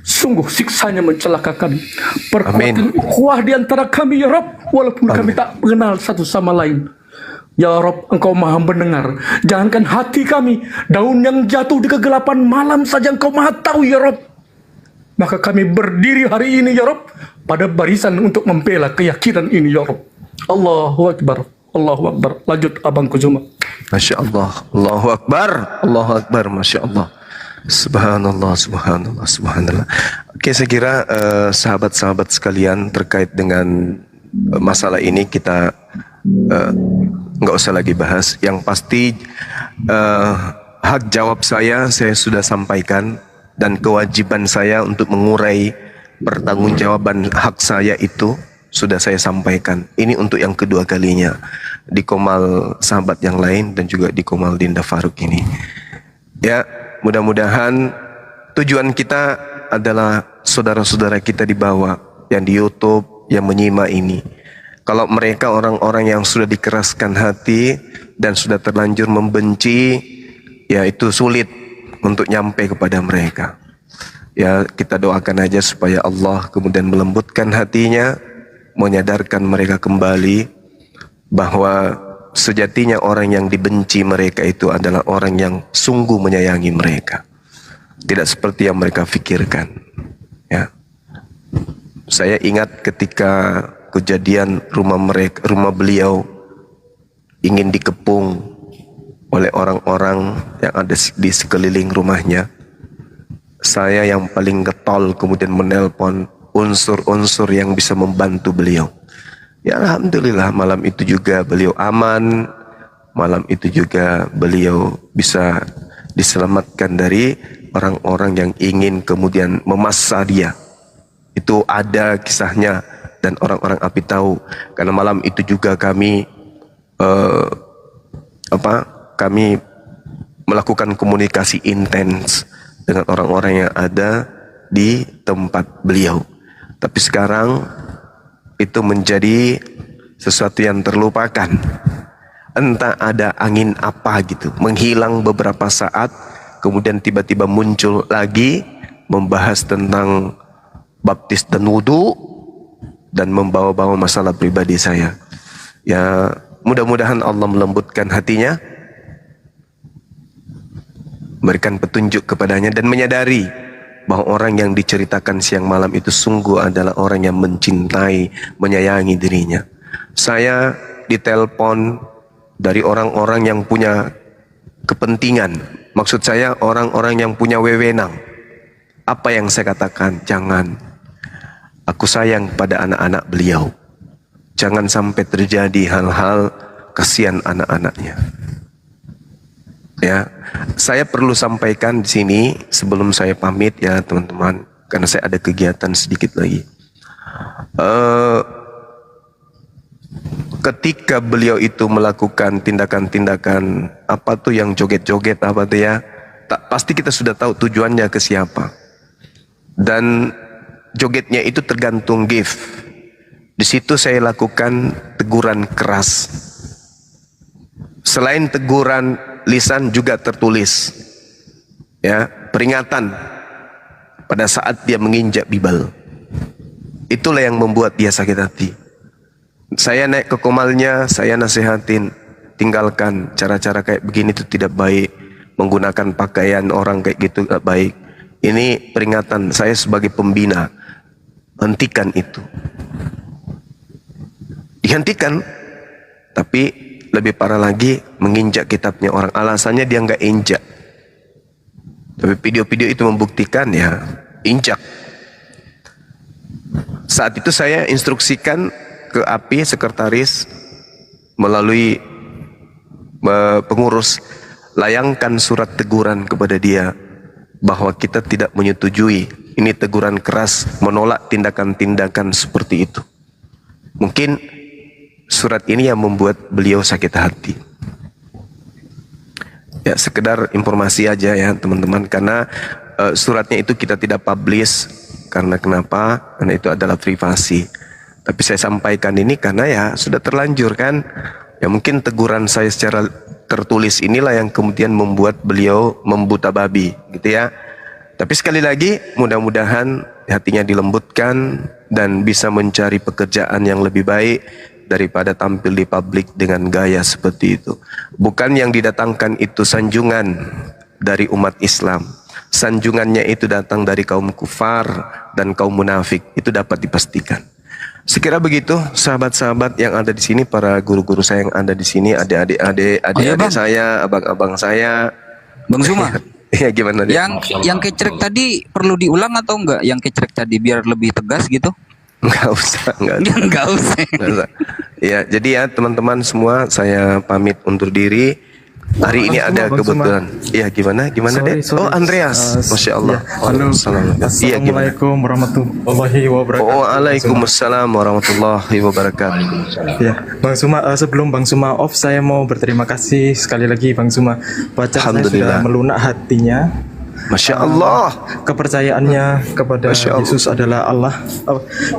Sungguh siksanya mencelakakan. Perkuatkan ukhuwah di antara kami ya Rabb, walaupun kami tak mengenal satu sama lain. Ya Rabb, Engkau maha mendengar. Jangankan hati kami, daun yang jatuh di kegelapan malam saja Engkau maha tahu ya Rabb. Maka kami berdiri hari ini ya Rabb, pada barisan untuk membela keyakinan ini ya Rabb. Allahu Akbar. Allahu Akbar. Lanjut Abangku Zuma. Masya Allah. Allahu Akbar. Allahu Akbar. Masya Allah. Subhanallah. Subhanallah. Subhanallah. Oke, saya kira sahabat-sahabat sekalian, terkait dengan masalah ini kita nggak usah lagi bahas. Yang pasti hak jawab saya sudah sampaikan, dan kewajiban saya untuk mengurai pertanggungjawaban hak saya itu sudah saya sampaikan. Ini untuk yang kedua kalinya di Komal sahabat yang lain dan juga di Komal Dinda Faruk ini. Ya, mudah-mudahan tujuan kita adalah saudara-saudara kita di bawah yang di YouTube yang menyimak ini. Kalau mereka orang-orang yang sudah dikeraskan hati dan sudah terlanjur membenci, ya itu sulit untuk nyampe kepada mereka. Ya, kita doakan aja supaya Allah kemudian melembutkan hatinya, menyadarkan mereka kembali bahwa sejatinya orang yang dibenci mereka itu adalah orang yang sungguh menyayangi mereka. Tidak seperti yang mereka pikirkan. Ya. Saya ingat ketika kejadian rumah beliau ingin dikepung oleh orang-orang yang ada di sekeliling rumahnya. Saya yang paling getol kemudian menelpon unsur-unsur yang bisa membantu beliau. Ya alhamdulillah malam itu juga beliau aman. Malam itu juga beliau bisa diselamatkan dari orang-orang yang ingin kemudian memaksa dia. Itu ada kisahnya dan orang-orang API tahu. Karena malam itu juga kami kami melakukan komunikasi intens dengan orang-orang yang ada di tempat beliau. Tapi sekarang itu menjadi sesuatu yang terlupakan. Entah ada angin apa gitu, menghilang beberapa saat, kemudian tiba-tiba muncul lagi membahas tentang baptis dan wudu dan membawa-bawa masalah pribadi saya. Ya, mudah-mudahan Allah melembutkan hatinya, berikan petunjuk kepadanya dan menyadari bahwa orang yang diceritakan siang malam itu sungguh adalah orang yang mencintai, menyayangi dirinya. Saya ditelepon dari orang-orang yang punya kepentingan. Maksud saya orang-orang yang punya wewenang. Apa yang saya katakan? Jangan. Aku sayang pada anak-anak beliau. Jangan sampai terjadi hal-hal kasihan anak-anaknya. Ya, saya perlu sampaikan di sini sebelum saya pamit ya teman-teman, karena saya ada kegiatan sedikit lagi. Ketika beliau itu melakukan tindakan-tindakan apa tuh yang joget-joget apa tuh ya, pasti kita sudah tahu tujuannya ke siapa. Dan jogetnya itu tergantung gift. Di situ saya lakukan teguran keras. Selain teguran lisan juga tertulis. Ya, peringatan pada saat dia menginjak bibal. Itulah yang membuat dia sakit hati. Saya naik ke Komalnya, saya nasihatin, tinggalkan cara-cara kayak begini itu tidak baik. Menggunakan pakaian orang kayak gitu tidak baik. Ini peringatan saya sebagai pembina. Hentikan itu. Dihentikan. Tapi lebih parah lagi menginjak kitabnya orang. Alasannya dia nggak injak. Tapi video-video itu membuktikan ya injak. Saat itu saya instruksikan ke API sekretaris melalui pengurus, layangkan surat teguran kepada dia bahwa kita tidak menyetujui, ini teguran keras, menolak tindakan-tindakan seperti itu. Mungkin surat ini yang membuat beliau sakit hati. Ya, sekedar informasi aja ya teman-teman, karena suratnya itu kita tidak publish. Karena kenapa? Karena itu adalah privasi. Tapi saya sampaikan ini karena ya sudah terlanjur kan. Ya mungkin teguran saya secara tertulis inilah yang kemudian membuat beliau membuta babi gitu ya. Tapi sekali lagi mudah-mudahan hatinya dilembutkan dan bisa mencari pekerjaan yang lebih baik daripada tampil di publik dengan gaya seperti itu. Bukan yang didatangkan itu sanjungan dari umat Islam. Sanjungannya itu datang dari kaum kufar dan kaum munafik. Itu dapat dipastikan. Sekira begitu sahabat-sahabat yang ada di sini, para guru-guru saya yang ada di sini, adik-adik saya, abang-abang saya. Bang Zuma. Ya gimana dia? Yang kecrek tadi perlu diulang atau enggak? Yang kecrek tadi biar lebih tegas gitu? Enggak usah. Enggak usah. Ya, jadi ya teman-teman semua, saya pamit undur diri. Hari ini ada Bang Suma. kebetulan. Iya, gimana Sorry, Dek? Oh, Andreas. Masya Allah. Ya, halo. Waalaikumsalam. Iya, gimana? Assalamualaikum warahmatullahi wabarakatuh. Waalaikumsalam warahmatullahi wabarakatuh. Ya, Bang Suma, sebelum Bang Suma off, saya mau berterima kasih sekali lagi Bang Suma. Pacar saya Alhamdulillah. sudah melunak hatinya. Masya Allah. Kepercayaannya kepada Masya Allah. Yesus adalah Allah.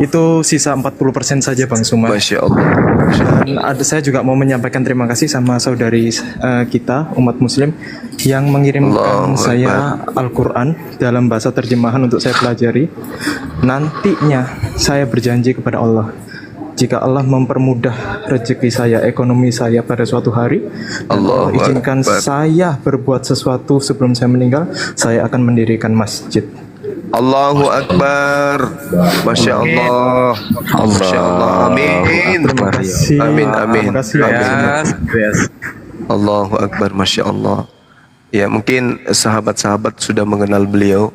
Itu sisa 40% saja Bang Suma. Masya Allah. Dan saya juga mau menyampaikan terima kasih sama saudari kita umat Muslim yang mengirimkan Allahu saya Al-Quran dalam bahasa terjemahan untuk saya pelajari. Nantinya saya berjanji kepada Allah, jika Allah mempermudah rezeki saya, ekonomi saya pada suatu hari, dan Allah Allahu izinkan Akbar. saya berbuat sesuatu sebelum saya meninggal, saya akan mendirikan masjid. Allahu Akbar. Masya Allah. Masya Allah. Amin. Terima kasih. Amin. Amin. Terima kasih. Amin. Allahu Akbar. Masya Allah. Ya, mungkin sahabat-sahabat sudah mengenal beliau.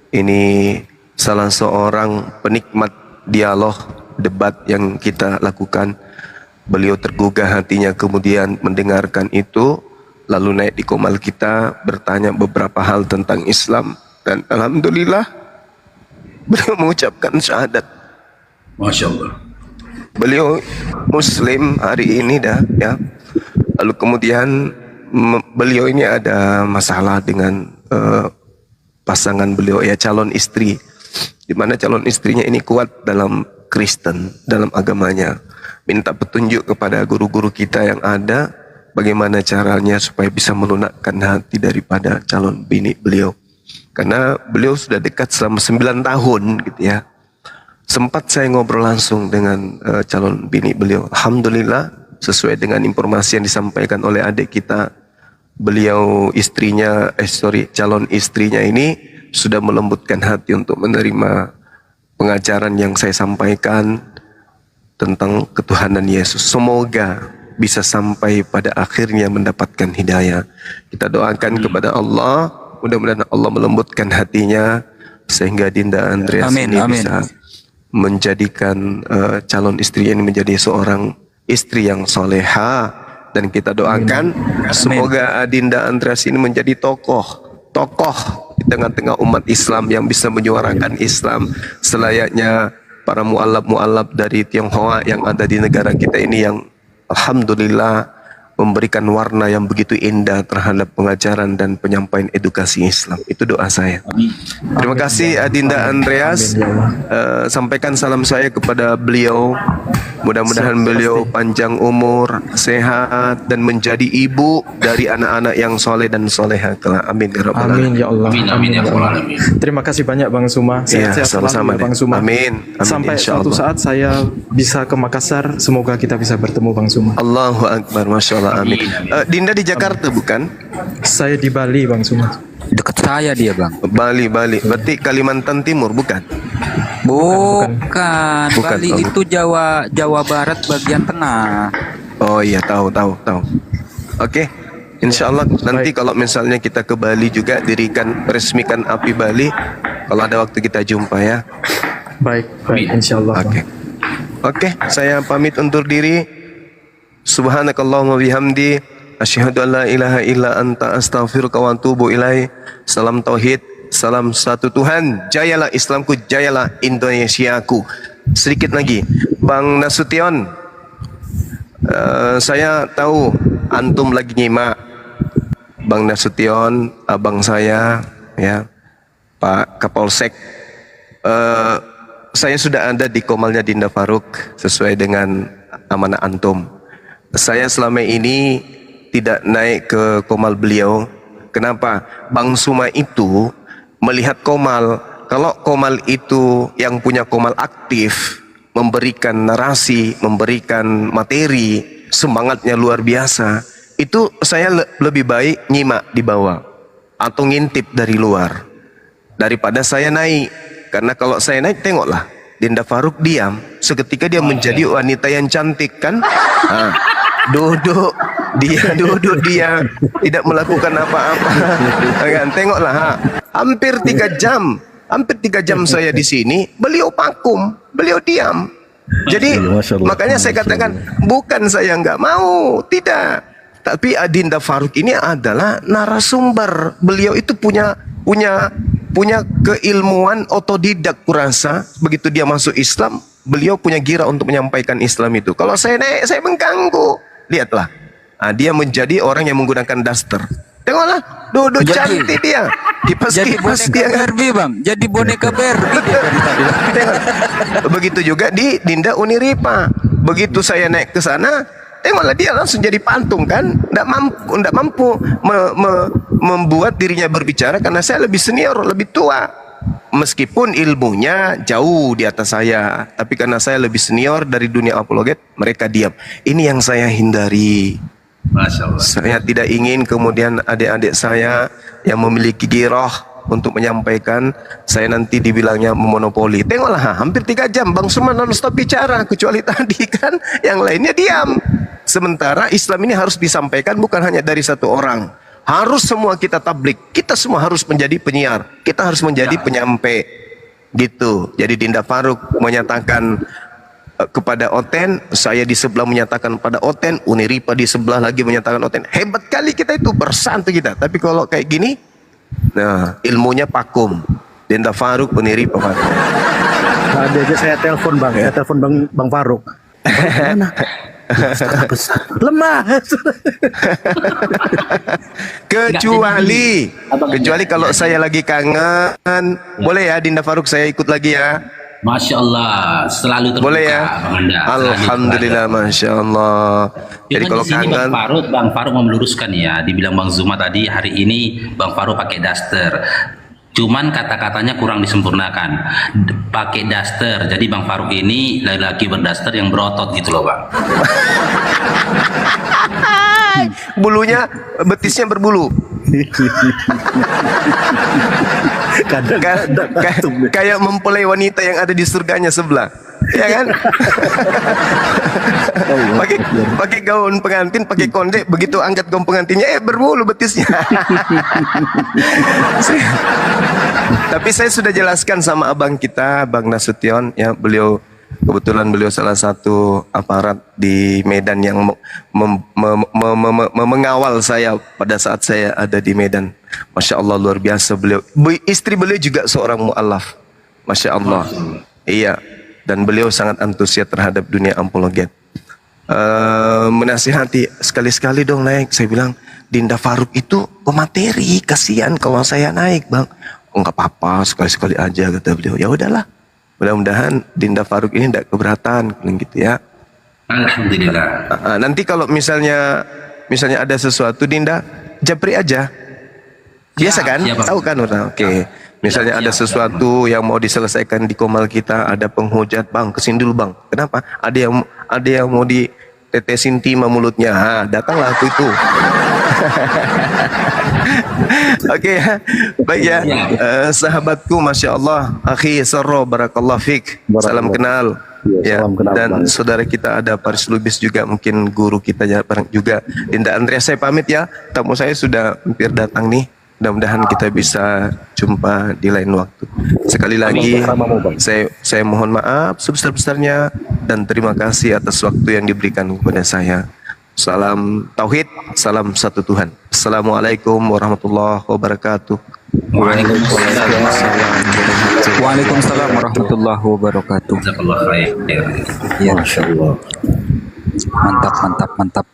Ini salah seorang penikmat dialog debat yang kita lakukan. Beliau tergugah hatinya kemudian mendengarkan itu, lalu naik di komal kita bertanya beberapa hal tentang Islam, dan alhamdulillah beliau mengucapkan syahadat. Masya Allah. Beliau Muslim hari ini dah, ya. Lalu kemudian beliau ini ada masalah dengan pasangan beliau, ya, calon istri, di mana calon istrinya ini kuat dalam Kristen, dalam agamanya. Minta petunjuk kepada guru-guru kita yang ada, bagaimana caranya supaya bisa melunakkan hati daripada calon bini beliau. Karena beliau sudah dekat selama 9 tahun gitu ya. Sempat saya ngobrol langsung dengan calon bini beliau. Alhamdulillah, sesuai dengan informasi yang disampaikan oleh adik kita, beliau calon istrinya ini sudah melembutkan hati untuk menerima pengajaran yang saya sampaikan tentang ketuhanan Yesus. Semoga bisa sampai pada akhirnya mendapatkan hidayah. Kita doakan kepada Allah, mudah-mudahan Allah melembutkan hatinya sehingga Dinda Andreas ini bisa menjadikan calon istri ini menjadi seorang istri yang soleha, dan kita doakan semoga Dinda Andreas ini menjadi tokoh di tengah-tengah umat Islam yang bisa menyuarakan Islam selayaknya para mu'alaf dari Tionghoa yang ada di negara kita ini, yang alhamdulillah memberikan warna yang begitu indah terhadap pengajaran dan penyampaian edukasi Islam. Itu doa saya. Terima kasih Dinda Andreas. Sampaikan salam saya kepada beliau. Mudah-mudahan beliau panjang umur, sehat, dan menjadi ibu dari anak-anak yang soleh dan soleha kelak. Amin ya rabbal alamin. Amin ya Allah. Amin ya rabbal alamin. Terima kasih banyak Bang Suma. Sehat-sehat sama-sama, selalu ya Bang Dek. Suma. Amin. Amin, Sampai insya suatu Allah. saat saya bisa ke Makassar, semoga kita bisa bertemu Bang Suma. Allahu Akbar, Masya Allah, amin. Dinda di Jakarta bukan? Saya di Bali Bang Suma. Dekat saya dia bang. Bali. Berarti Kalimantan Timur bukan? Bukan. Bukan, Bali oh, itu Jawa Barat bagian tengah. Oh iya, tahu. Oke. Insya Allah nanti kalau misalnya kita ke Bali juga resmikan api Bali. Kalau ada waktu kita jumpa ya. Baik, insya Allah. Oke, saya pamit undur diri. Subhanakallahumma bihamdi asyhadu an la ilaha illa anta astaghfiruka wa atubu ilaih. Salam tauhid, salam satu Tuhan. Jayalah Islamku, jayalah Indonesiaku. Sedikit lagi, Bang Nasution. Saya tahu antum lagi nyimak. Bang Nasution, abang saya, ya, Pak Kapolsek. Saya sudah ada di komalnya Dinda Faruk sesuai dengan amanah antum. Saya selama ini tidak naik ke komal beliau. Kenapa? Bang Suma itu melihat komal. Kalau komal itu yang punya komal aktif, memberikan narasi, memberikan materi, semangatnya luar biasa. Itu saya lebih baik nyimak di bawah atau ngintip dari luar daripada saya naik. Karena kalau saya naik, tengoklah Dinda Faruk diam, seketika dia menjadi wanita yang cantik kan. Duduk dia tidak melakukan apa-apa. Kan, tengoklah, hampir 3 jam saya di sini, beliau vakum, beliau diam. Jadi Masya Allah. makanya saya katakan bukan saya nggak mau, tidak. Tapi Adinda Faruk ini adalah narasumber. Beliau itu punya keilmuan otodidak kurasa. Begitu dia masuk Islam, beliau punya gira untuk menyampaikan Islam itu. Kalau saya naik, saya mengganggu. Lihatlah, dia menjadi orang yang menggunakan daster. Tengoklah, duduk cantik dia. Jadi Kipas-kipas boneka dia kan. Barbie bang, jadi boneka Barbie. Tengok. Begitu juga di Dinda Uniripa. Begitu saya naik ke sana, tengoklah dia langsung jadi pantung kan. Tidak mampu membuat dirinya berbicara karena saya lebih senior, lebih tua. Meskipun ilmunya jauh di atas saya, tapi karena saya lebih senior dari dunia apologet, mereka diam. Ini yang saya hindari. Masya Allah. Saya tidak ingin kemudian adik-adik saya yang memiliki giroh untuk menyampaikan, saya nanti dibilangnya memonopoli. Tengoklah, hampir 3 jam Bang Suman non-stop bicara, kecuali tadi kan yang lainnya diam. Sementara Islam ini harus disampaikan bukan hanya dari satu orang. Harus semua kita tablik, kita semua harus menjadi penyiar, kita harus menjadi penyampai. Gitu. Jadi Dinda Faruk menyatakan kepada Oten, saya di sebelah menyatakan pada Oten, Uniripa di sebelah lagi menyatakan Oten. Hebat kali kita itu, bersatu kita. Tapi kalau kayak gini, nah ilmunya pakum. Dinda Faruk, Uniripa Faruk. Tadi aja saya telepon bang, saya telepon bang Faruk. Mana? Besar. Lemah. kecuali kalau saya lagi kangen, boleh ya Dinda Faruk saya ikut lagi ya. Masya Allah, selalu terbuka. Boleh ya? Bang Anda. Alhamdulillah, Masya Allah. Jadi Cuman kalau di sini kangen, Bang Faruk mau meluruskan ya. Dibilang Bang Zuma tadi, hari ini Bang Faruk pakai daster. Cuman kata-katanya kurang disempurnakan. Pakai daster. Jadi Bang Faruk ini laki-laki berdaster yang berotot gitu loh Bang. bulunya, betisnya berbulu. Kayak mempelai wanita yang ada di surganya sebelah, ya kan? pakai gaun pengantin, pakai konde, begitu angkat gaun pengantinnya, berbulu betisnya. Tapi saya sudah jelaskan sama abang kita, Bang Nasution, ya kebetulan beliau salah satu aparat di Medan yang mengawal saya pada saat saya ada di Medan. Masya Allah, luar biasa beliau. Istri beliau juga seorang mu'alaf. Masya Allah. Iya. Dan beliau sangat antusias terhadap dunia apologet. Menasihati, sekali-sekali dong naik. Saya bilang, Dinda Faruk itu pemateri, kasihan kalau saya naik bang. Oh nggak apa-apa, sekali-sekali aja kata beliau. Ya udahlah. Mudah-mudahan Dinda Faruk ini tidak keberatan, gitu ya. Alhamdulillah. Nanti kalau misalnya ada sesuatu, Dinda japri aja. Biasa kan? Tahu kan? Oke. Misalnya ada sesuatu yang mau diselesaikan di Komal kita, ada penghujat, bang, kesini dulu bang. Kenapa? Ada yang mau ditetesin timah mulutnya. Datanglah aku itu. Oke ya, baik ya, sahabatku, masya Allah, akhi Sarro, barakallah fik, salam kenal. Ya, salam kenal, dan bang. saudara kita ada Paris Lubis juga, mungkin guru kita juga. Dinda Andrea, saya pamit ya, tamu saya sudah hampir datang nih. Mudah-mudahan kita bisa jumpa di lain waktu. Sekali lagi, saya mohon maaf sebesar-besarnya dan terima kasih atas waktu yang diberikan kepada saya. Salam tauhid, salam satu Tuhan. Assalamualaikum warahmatullahi wabarakatuh. Waalaikumsalam warahmatullahi wabarakatuh. Ya. Masya Allah. Mantap.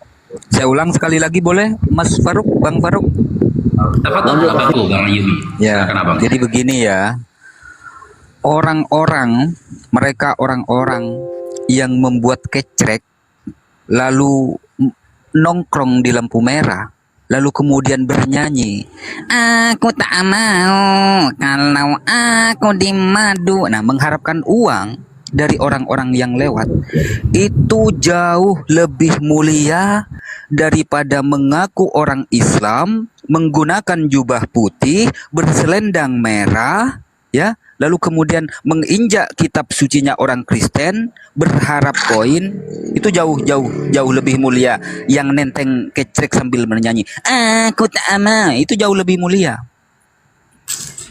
Saya ulang sekali lagi boleh, Mas Faruk, Bang Faruk? Abangku, Bang Ayubi. Ya, Silakan, Abang. jadi begini ya. Orang-orang yang membuat kecrek lalu nongkrong di lampu merah, lalu kemudian bernyanyi, aku tak mau kalau aku di madu. Nah, mengharapkan uang dari orang-orang yang lewat itu jauh lebih mulia daripada mengaku orang Islam, menggunakan jubah putih, berselendang merah, ya, lalu kemudian menginjak kitab sucinya orang Kristen, berharap koin. Itu jauh lebih mulia. Yang nenteng kecrek sambil bernyanyi, aku tak mau, itu jauh lebih mulia.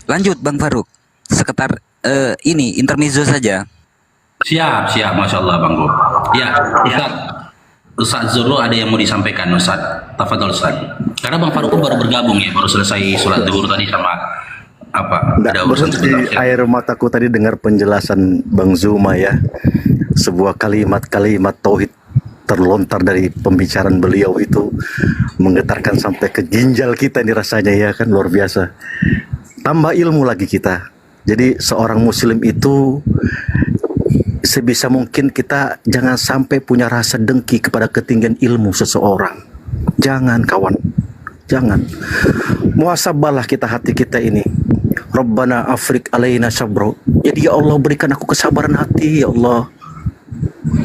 Lanjut Bang Faruk, sekitar ini intermezzo saja. Siap, Masya Allah Bang Go. Ya, Ustaz Zoro ada yang mau disampaikan Ustaz. Tafadhol Ustaz. Karena Bang Faruk pun baru bergabung ya, baru selesai sholat zuhur tadi sama apa? Nggak, Ada urusan berhenti sebentar. air mataku tadi dengar penjelasan Bang Zuma ya. Sebuah kalimat-kalimat tauhid terlontar dari pembicaraan beliau itu menggetarkan sampai ke ginjal kita ini rasanya ya kan, luar biasa. Tambah ilmu lagi kita. Jadi seorang muslim itu sebisa mungkin kita jangan sampai punya rasa dengki kepada ketinggian ilmu seseorang. Jangan kawan, jangan. Muhasabahlah kita hati kita ini. Rabbana afrik alaina sabro. Jadi ya Allah, berikan aku kesabaran hati ya Allah.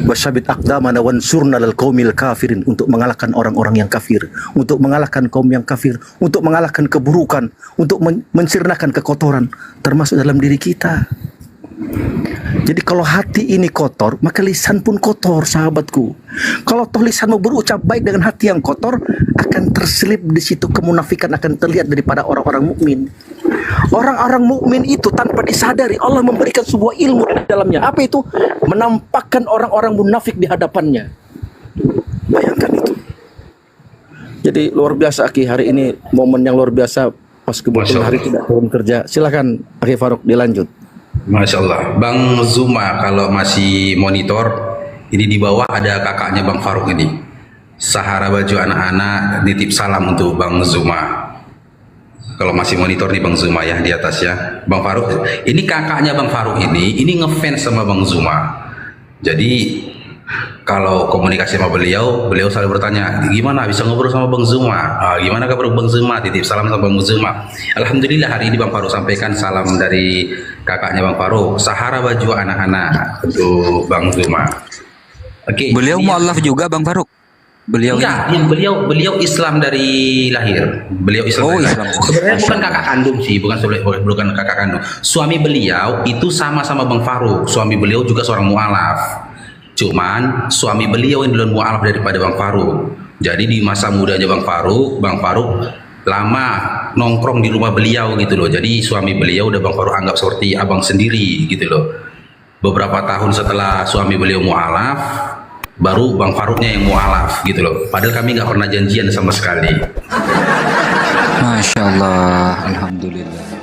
Wasyabit aqdamana wansurna lal qaumil kafirin, untuk mengalahkan orang-orang yang kafir, untuk mengalahkan kaum yang kafir, untuk mengalahkan keburukan, untuk mencernahkan kekotoran termasuk dalam diri kita. Jadi kalau hati ini kotor, maka lisan pun kotor, sahabatku. Kalau toh lisanmu berucap baik dengan hati yang kotor, akan terselip di situ kemunafikan, akan terlihat daripada orang-orang mukmin. Orang-orang mukmin itu tanpa disadari Allah memberikan sebuah ilmu di dalamnya. Apa itu? Menampakkan orang-orang munafik di hadapannya. Bayangkan itu. Jadi luar biasa Aki, hari ini momen yang luar biasa pas kebetulan hari tidak turun kerja. Silakan Aki Faruk dilanjut. Masya Allah. Bang Zuma kalau masih monitor, ini di bawah ada kakaknya Bang Faruk ini. Sahara Baju anak-anak nitip salam untuk Bang Zuma. Kalau masih monitor nih Bang Zuma ya, di atas ya. Bang Faruk, ini kakaknya Bang Faruk ini ngefans sama Bang Zuma. Jadi kalau komunikasi sama beliau selalu bertanya, gimana bisa ngobrol sama Bang Zuma? Gimana kabar Bang Zuma? Titip salam sama Bang Zuma. Alhamdulillah hari ini Bang Faruk sampaikan salam dari kakaknya Bang Faruk, Sahara Baju anak-anak untuk Bang Zuma. Oke. Beliau mualaf juga Bang Faruk. Beliau enggak, beliau Islam dari lahir. Beliau Islam. Oh, dari Islam. lahir. Sebenarnya bukan kakak kandung sih, bukan kakak kandung. Suami beliau itu sama-sama Bang Faruk. Suami beliau juga seorang mualaf. Cuman suami beliau yang duluan mualaf daripada Bang Faruk. Jadi di masa mudanya Bang Faruk lama nongkrong di rumah beliau gitu loh. Jadi suami beliau udah Bang Faruk anggap seperti abang sendiri gitu loh. Beberapa tahun setelah suami beliau mualaf, baru Bang Faruknya yang mualaf gitu loh. Padahal kami nggak pernah janjian sama sekali. Masya Allah, alhamdulillah.